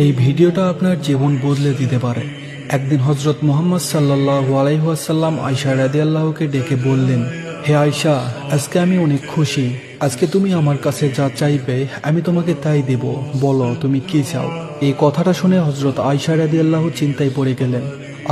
এই ভিডিওটা আপনার জীবন বদলে দিতে পারে। একদিন হযরত মুহাম্মদ সাল্লাল্লাহু আলাইহি ওয়াসাল্লাম আয়েশা রাদিয়াল্লাহুকে ডেকে বললেন, হে আয়েশা, আজকে আমি অনেক খুশি। আজকে তুমি আমার কাছে যা চাইবে আমি তোমাকে তাই দেব। বলো তুমি কি চাও। এই কথাটা শুনে হযরত আয়েশা রাদিয়াল্লাহু চিন্তায় পড়ে গেলেন।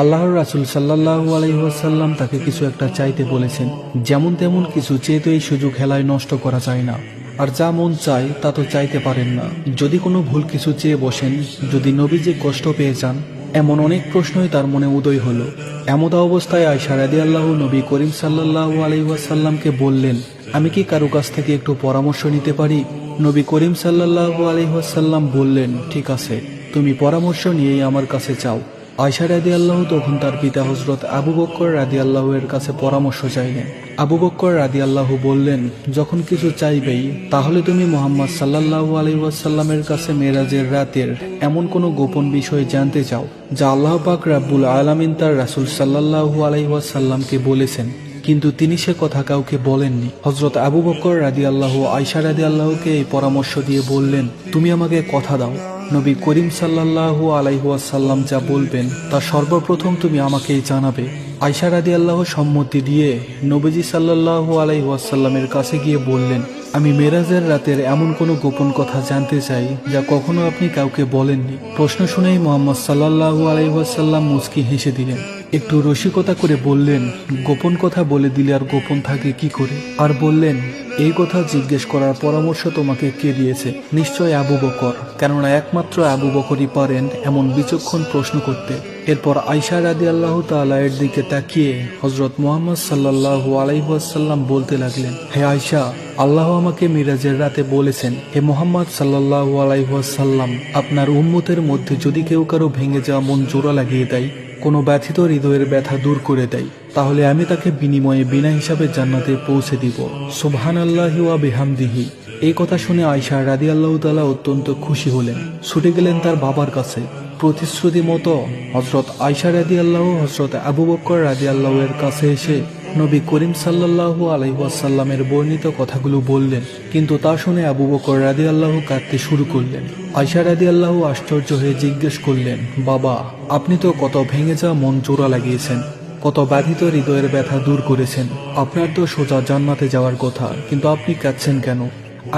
আল্লাহর রাসূল সাল্লাল্লাহু আলাইহি ওয়াসাল্লাম তাকে কিছু একটা চাইতে বলেছেন। যেমন তেমন কিছু চেয়ে তো এই সুযোগ হেলায় নষ্ট করা যায় না। আর যা মন চায় তা তো চাইতে পারেন না। যদি কোনো ভুল কিছু চেয়ে বসেন, যদি নবীজি কষ্ট পেয়ে যান, এমন অনেক প্রশ্নই তার মনে উদয় হলো। এমত অবস্থায় আয়েশা রাদিয়াল্লাহু নবী করিম সাল্লাল্লাহু আলাইহি ওয়াসাল্লামকে বললেন, আমি কি কারো কাছ থেকে একটু পরামর্শ নিতে পারি? নবী করিম সাল্লাল্লাহু আলাইহি ওয়াসাল্লাম বললেন, ঠিক আছে, তুমি পরামর্শ নিয়েই আমার কাছে চাও। আয়েশা রাদিয়াল্লাহু তখন তার পিতা হযরত আবু বকর রাদিয়াল্লাহু এর কাছে পরামর্শ চাইলেন। আবু বকর রাদিয়াল্লাহু বললেন, যখন কিছু চাইবেই তাহলে তুমি মুহাম্মদ সাল্লাল্লাহু আলাইহি ওয়াসাল্লামের কাছে মেরাজের রাতের এমন কোনো গোপন বিষয় জানতে চাও যা আল্লাহ পাক রাব্বুল আলামিন তার রাসূল সাল্লাল্লাহু আলাইহি ওয়াসাল্লামকে বলেছেন, কিন্তু তিনি সে কথা কাউকে বলেননি। হযরত আবু বকর রাদিয়াল্লাহু আয়েশা রাদিয়াল্লাহুকে এই পরামর্শ দিয়ে বললেন, তুমি আমাকে কথা দাও, নবী করিম সাল্লাল্লাহু আলাইহি ওয়াসাল্লাম যা বলবেন তা সর্বপ্রথম তুমি আমাকেই জানাবে। আয়েশা রাদিয়াল্লাহু সম্মতি দিয়ে নবীজি সাল্লাল্লাহু আলাইহি ওয়াসাল্লামের কাছে গিয়ে বললেন, আমি মেরাজের রাতের এমন কোনো গোপন কথা জানতে চাই যা কখনো আপনি কাউকে বলেননি। প্রশ্ন শুনেই মুহাম্মদ সাল্লাল্লাহু আলাইহি ওয়াসাল্লাম মুচকি হেসে দিলেন। একটু রসিকতা করে বললেন, গোপন কথা বলে দিলে আর গোপন থাকে কি করে? আর বললেন, এই কথা জিজ্ঞেস করার পরামর্শ তোমাকে কে দিয়েছে? নিশ্চয় আবু বকর, কেননা একমাত্র আবু বকরই পারেন এমন বিচক্ষণ প্রশ্ন করতে। এরপর আয়েশা রাদিয়াল্লাহু তাআলা এর দিকে তাকিয়ে হযরত মুহাম্মদ সাল্লাল্লাহু আলাইহি ওয়াসাল্লাম বলতে লাগলেন, হে আয়েশা, আল্লাহ আমাকে মিরাজের রাতে বলেছেন, হে মুহাম্মদ সাল্লাল্লাহু আলাইহি ওয়াসাল্লাম, আপনার উম্মতের মধ্যে যদি কেউ কারো ভেঙে যাওয়া মন জোড়া লাগিয়ে দেয়, কোনো ব্যথিত হৃদয়ের ব্যথা দূর করে দেয়, তাহলে আমি তাকে বিনিময়ে বিনা হিসাবে জান্নাতে পৌঁছে দিব। সুবহানাল্লাহি ওয়া বিহামদিহি। এই কথা শুনে আয়েশা রাদিয়াল্লাহু তাআলা অত্যন্ত খুশি হলেন। ছুটে গেলেন তার বাবার কাছে। প্রতিশ্রুতি মতো হযরত আয়েশা রাদিয়াল্লাহু হযরত আবু বকর রাদিয়াল্লাহু এর কাছে এসে নবী করিম সাল্লাল্লাহু আলাইহি ওয়াসাল্লামের বর্ণিত কথাগুলো বললেন। কিন্তু তা শুনে আবু বকর রাদিয়াল্লাহু কাঁদতে শুরু করলেন। আয়েশা রাদিয়াল্লাহু আশ্চর্য হয়ে জিজ্ঞেস করলেন, বাবা, আপনি তো কত ভেঙে যাওয়া মন জোড়া লাগিয়েছেন, কত বাধিত হৃদয়ের ব্যথা দূর করেছেন, আপনার তো সোজা জান্নাতে যাওয়ার কথা, কিন্তু আপনি কাঁদছেন কেন?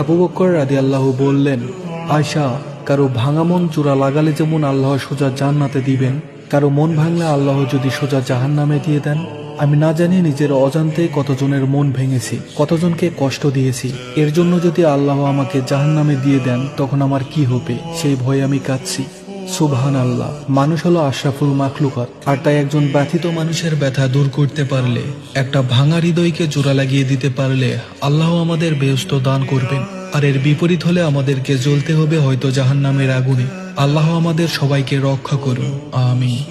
আবু বকর রাদিয়াল্লাহু বললেন, আয়েশা, কারো ভাঙা মন জোড়া লাগালে যেমন আল্লাহ সোজা জান্নাতে দিবেন, কারো মন ভাঙলে আল্লাহ যদি সোজা জাহান্নামে দিয়ে দেন। আমি না জানি নিজের অজান্তে কতজনের মন ভেঙেছি, কতজনকে কষ্ট দিয়েছি। এর জন্য যদি আল্লাহ আমাকে জাহান্নামে দিয়ে দেন তখন আমার কি হবে, সেই ভয়ে আমি কাঁদছি। সুবহানাল্লাহ। মানুষ হলো আশরাফুল মাখলুকাত, আর তাই একজন ব্যথিত মানুষের ব্যথা দূর করতে পারলে, একটা ভাঙা হৃদয়কে জোড়া লাগিয়ে দিতে পারলে আল্লাহ আমাদের বেহেশত দান করবেন। আর এর বিপরীত হলে আমাদেরকে জ্বলতে হবে হয়তো জাহান্নামের আগুনে। আল্লাহ আমাদের সবাইকে রক্ষা করুন, আমিন।